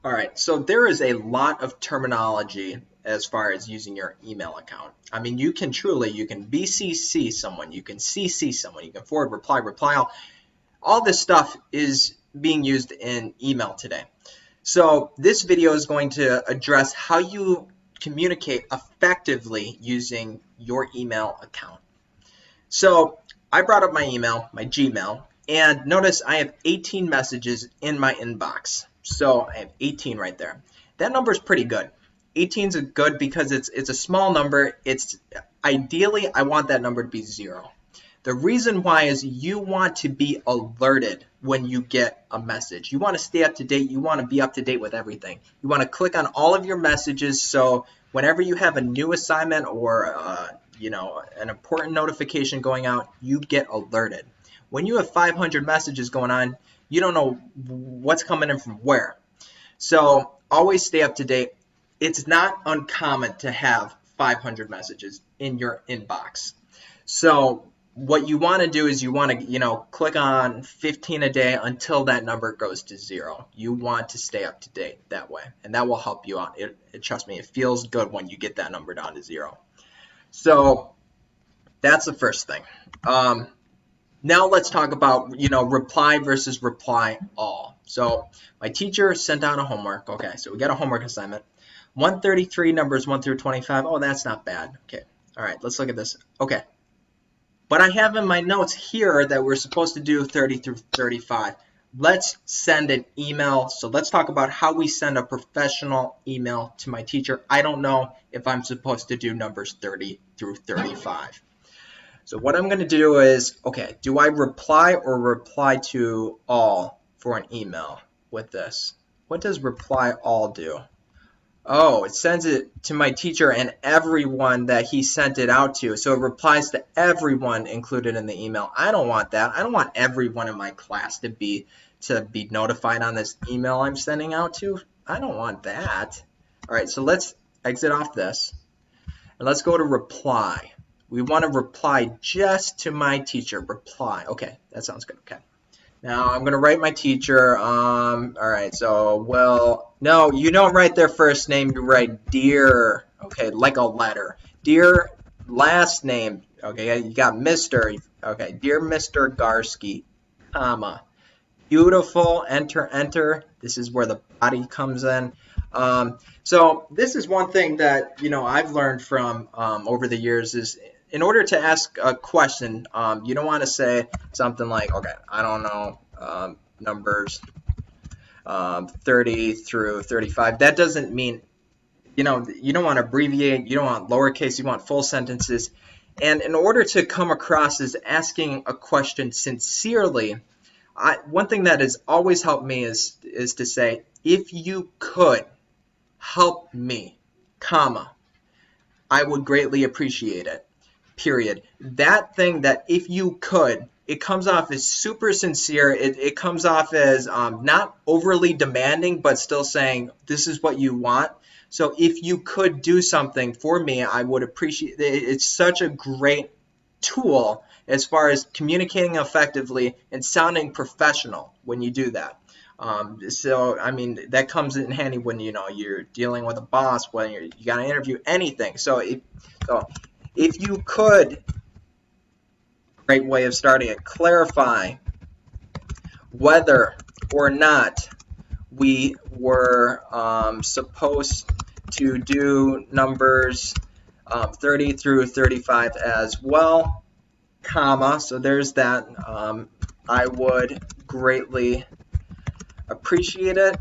All right, so there is a lot of terminology as far as using your email account. I mean, you can BCC someone, you can CC someone, you can forward, reply all this stuff is being used in email today. So this video is going to address how you communicate effectively using your email account. So I brought up my email, my Gmail, and notice I have 18 messages in my inbox. So I have 18 right there. That number is pretty good. 18 is good because it's a small number. It's ideally I want that number to be 0. The reason why is you want to be alerted when you get a message. You want to stay up to date. You want to be up to date with everything. You want to click on all of your messages so whenever you have a new assignment or an important notification going out, you get alerted. When you have 500 messages going on, you don't know what's coming in from where. So always stay up to date. It's not uncommon to have 500 messages in your inbox. So what you want to do is you want to, click on 15 a day until that number goes to 0. You want to stay up to date that way, and that will help you out. Trust me, it feels good when you get that number down to 0. So that's the first thing. Now let's talk about, reply versus reply all. So my teacher sent out a homework. Okay, so we got a homework assignment. 133 numbers 1 through 25. Oh, that's not bad. Okay, all right, let's look at this. Okay, but I have in my notes here that we're supposed to do 30 through 35. Let's send an email. So let's talk about how we send a professional email to my teacher. I don't know if I'm supposed to do numbers 30 through 35. So what I'm going to do is, okay, do I reply or reply to all for an email with this? What does reply all do? Oh, it sends it to my teacher and everyone that he sent it out to. So it replies to everyone included in the email. I don't want that. I don't want everyone in my class to be notified on this email I'm sending out to. I don't want that. All right, so let's exit off this. And let's go to reply. We want to reply just to my teacher. Reply. Okay, that sounds good. Okay. Now I'm going to write my teacher. All right, so, well, no, you don't write their first name. You write dear, okay, like a letter. Dear last name, okay, you got Mr. Okay, dear Mr. Garsky, comma. Beautiful, enter. This is where the body comes in. So this is one thing that, I've learned from over the years is in order to ask a question, you don't want to say something like, okay, I don't know, numbers 30 through 35. That doesn't mean, you don't want to abbreviate, you don't want lowercase, you want full sentences. And in order to come across as asking a question sincerely, one thing that has always helped me is to say, if you could help me, comma, I would greatly appreciate it. Period. That thing that if you could, it comes off as super sincere. It comes off as not overly demanding, but still saying this is what you want. So if you could do something for me, I would appreciate it. It's such a great tool as far as communicating effectively and sounding professional when you do that. So I mean that comes in handy when you're dealing with a boss, when you got to interview anything. So if you could, great way of starting it, clarify whether or not we were supposed to do numbers 30 through 35 as well, comma, so there's that. I would greatly appreciate it.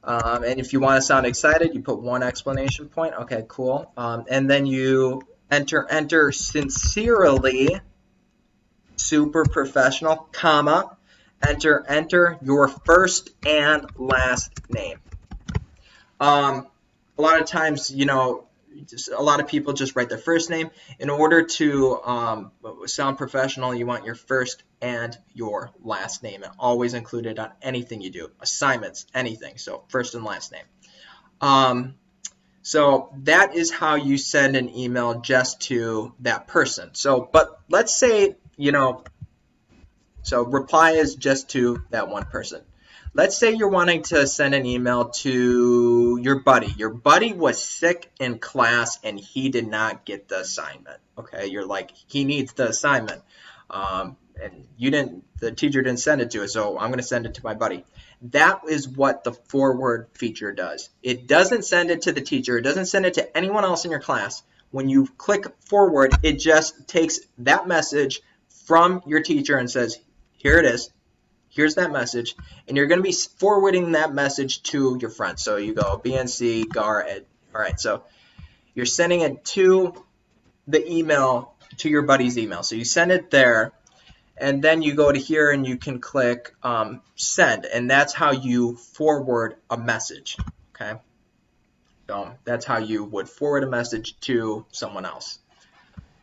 And if you want to sound excited, you put 1 exclamation point. Okay, cool. And then you enter sincerely, super professional, comma, enter your first and last name. A lot of times, a lot of people just write their first name. In order to sound professional, you want your first and your last name always included on anything you do, assignments, anything. So first and last name. So that is how you send an email just to that person. So, but let's say, So reply is just to that one person. Let's say you're wanting to send an email to your buddy. Your buddy was sick in class and he did not get the assignment. Okay, you're like, he needs the assignment. And the teacher didn't send it to us, so I'm going to send it to my buddy. That is what the forward feature does. It doesn't send it to the teacher. It doesn't send it to anyone else in your class. When you click forward, it just takes that message from your teacher and says, here it is. Here's that message, and you're going to be forwarding that message to your friends. So you go BNC, GAR, Ed. All right, so you're sending it to the email, to your buddy's email. So you send it there, and then you go to here and you can click send, and that's how you forward a message, okay? So that's how you would forward a message to someone else.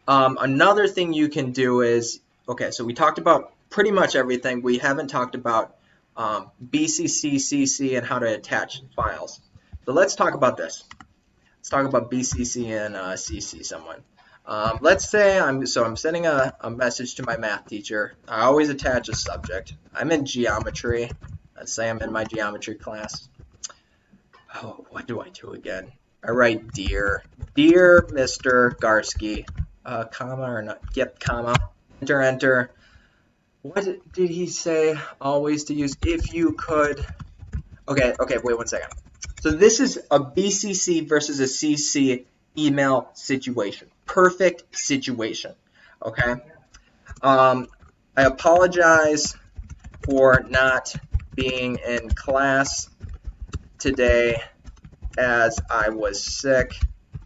Another thing you can do is, okay, so we talked about pretty much everything. We haven't talked about BCC, CC, and how to attach files. So let's talk about this. Let's talk about BCC and CC someone. Let's say I'm sending a message to my math teacher. I always attach a subject. I'm in geometry. Let's say I'm in my geometry class. Oh, what do I do again? I write dear Mr. Garsky, comma or not? Yep, comma. Enter. What did he say always to use? If you could. Okay, wait 1 second. So this is a BCC versus a CC email situation. Perfect situation, okay? I apologize for not being in class today as I was sick.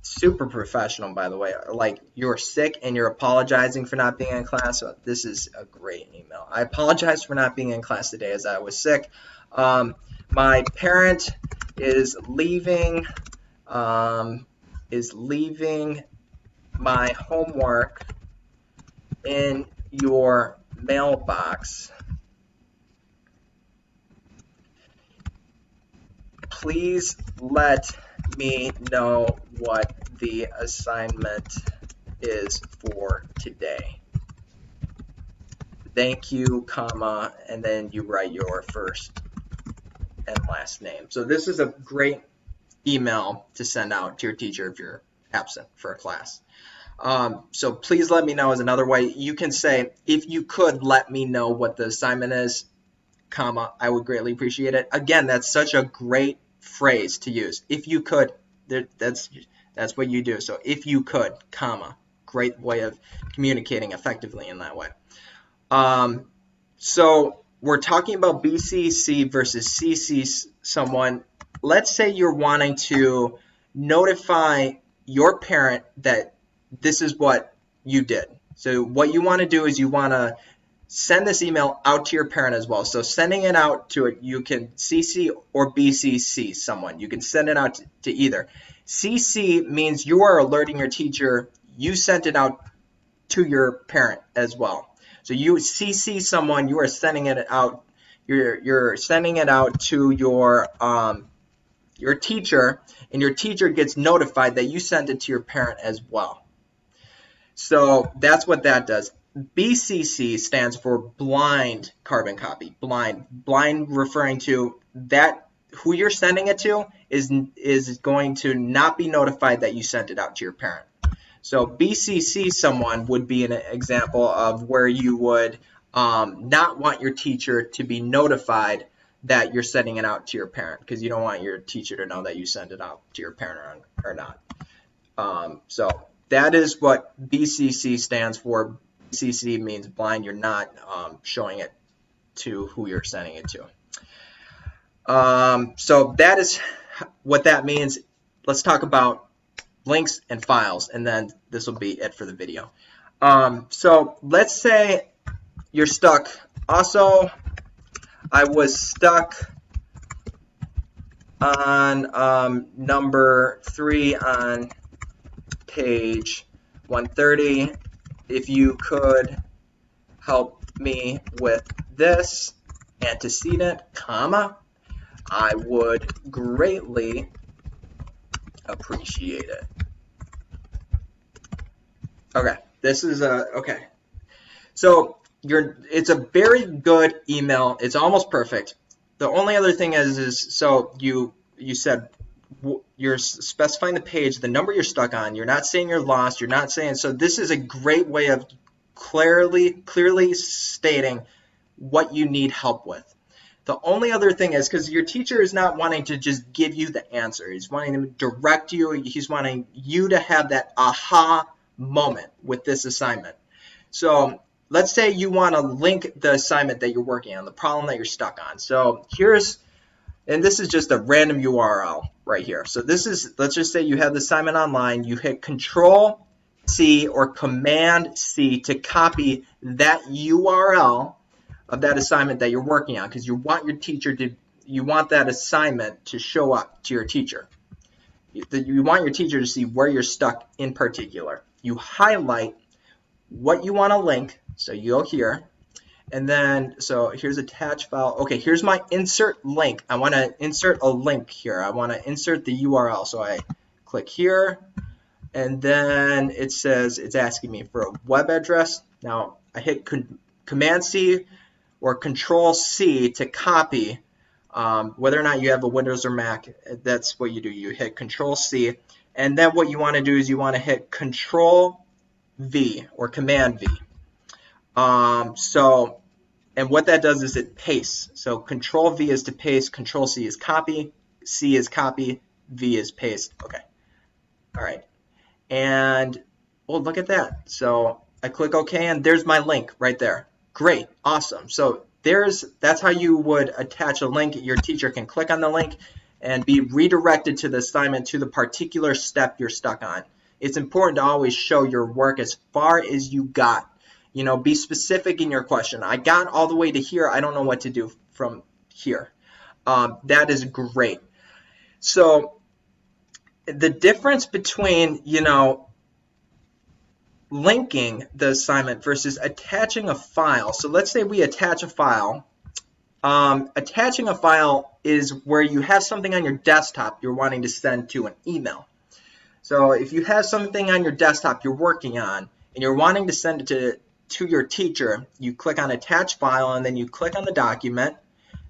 Super professional, by the way. Like, you're sick and you're apologizing for not being in class. So this is a great email. I apologize for not being in class today as I was sick. My parent is leaving my homework in your mailbox. Please let me know what the assignment is for today. Thank you, comma, and then you write your first and last name. So this is a great email to send out to your teacher if you're absent for a class. So please let me know is another way. You can say, if you could let me know what the assignment is, comma, I would greatly appreciate it. Again, that's such a great phrase to use. If you could, that's what you do. So if you could, comma, great way of communicating effectively in that way. So we're talking about BCC versus CC someone. Let's say you're wanting to notify your parent that this is what you did. So what you want to do is you want to send this email out to your parent as well. So sending it out to it, you can CC or BCC someone. You can send it out to either. CC means you are alerting your teacher you sent it out to your parent as well. So you CC someone, you are sending it out. You're sending it out to your teacher, and your teacher gets notified that you sent it to your parent as well. So that's what that does. BCC stands for blind carbon copy. Blind referring to that who you're sending it to is going to not be notified that you sent it out to your parent. So BCC someone would be an example of where you would not want your teacher to be notified that you're sending it out to your parent, because you don't want your teacher to know that you sent it out to your parent or not. So that is what BCC stands for. BCC means blind. You're not showing it to who you're sending it to. So that is what that means. Let's talk about links and files, and then this will be it for the video. So let's say you're stuck. Also, I was stuck on number 3 on page 130. If you could help me with this antecedent, comma, I would greatly appreciate it. Okay, this is okay. So it's a very good email. It's almost perfect. The only other thing is so you said you're specifying the page, the number you're stuck on. You're not saying you're lost. You're not saying, so this is a great way of clearly stating what you need help with. The only other thing is, because your teacher is not wanting to just give you the answer. He's wanting to direct you. He's wanting you to have that aha moment with this assignment. So let's say you want to link the assignment that you're working on, the problem that you're stuck on. So and this is just a random URL right here. So this is, let's just say you have the assignment online. You hit Control C or Command C to copy that URL of that assignment that you're working on, because you want that assignment to show up to your teacher. You want your teacher to see where you're stuck in particular. You highlight what you want to link. So you go here, and then, so here's attach file. Okay, here's my insert link. I want to insert a link here. I want to insert the URL. So I click here, and then it says, it's asking me for a web address. Now I hit Command C or Control C to copy. Whether or not you have a Windows or Mac, that's what you do. You hit Control C, and then what you want to do is you want to hit Control V or Command V. And what that does is it pastes. So Control V is to paste, Control C is copy, C is copy, V is paste. Okay. All right. And well, look at that. So I click OK, and there's my link right there. Great. Awesome. So that's how you would attach a link. Your teacher can click on the link and be redirected to the assignment, to the particular step you're stuck on. It's important to always show your work as far as you got. Be specific in your question. I got all the way to here. I don't know what to do from here. That is great. So the difference between, linking the assignment versus attaching a file. So let's say we attach a file. Attaching a file is where you have something on your desktop you're wanting to send to an email. So if you have something on your desktop you're working on and you're wanting to send it to your teacher, you click on Attach File, and then you click on the document,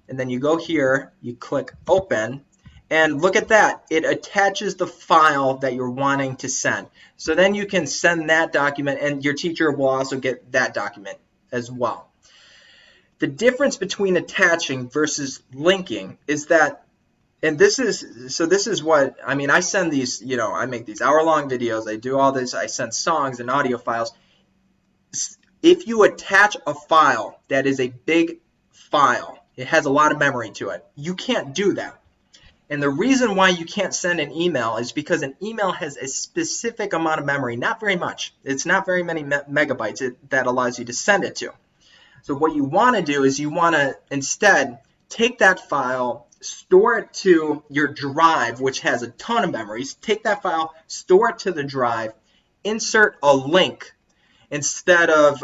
and then you go here, you click Open, and look at that. It attaches the file that you're wanting to send. So then you can send that document, and your teacher will also get that document as well. The difference between attaching versus linking is that, and this is what, I send these, I make these hour-long videos, I do all this, I send songs and audio files. If you attach a file that is a big file, it has a lot of memory to it, you can't do that. And the reason why you can't send an email is because an email has a specific amount of memory, not very much. It's not very many megabytes that allows you to send it to. So what you want to do is you want to instead take that file, store it to your drive, which has a ton of memories. Take that file, store it to the drive, insert a link instead of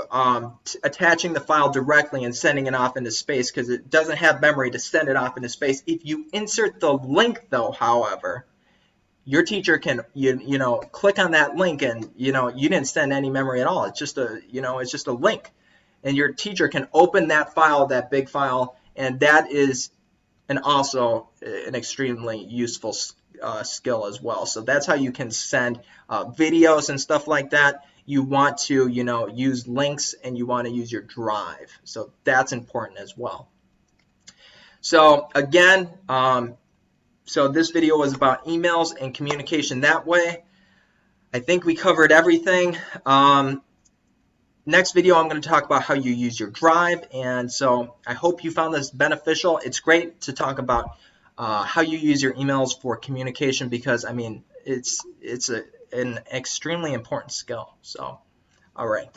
attaching the file directly and sending it off into space, because it doesn't have memory to send it off into space. If you insert the link, though, however, your teacher can click on that link, and you didn't send any memory at all. It's just a link, and your teacher can open that file, that big file, and that is also an extremely useful skill as well. So that's how you can send videos and stuff like that. You want to, use links, and you want to use your drive. So that's important as well. So again, so this video was about emails and communication that way. I think we covered everything. Next video, I'm going to talk about how you use your drive. And so I hope you found this beneficial. It's great to talk about how you use your emails for communication, because it's an extremely important skill. So, all right.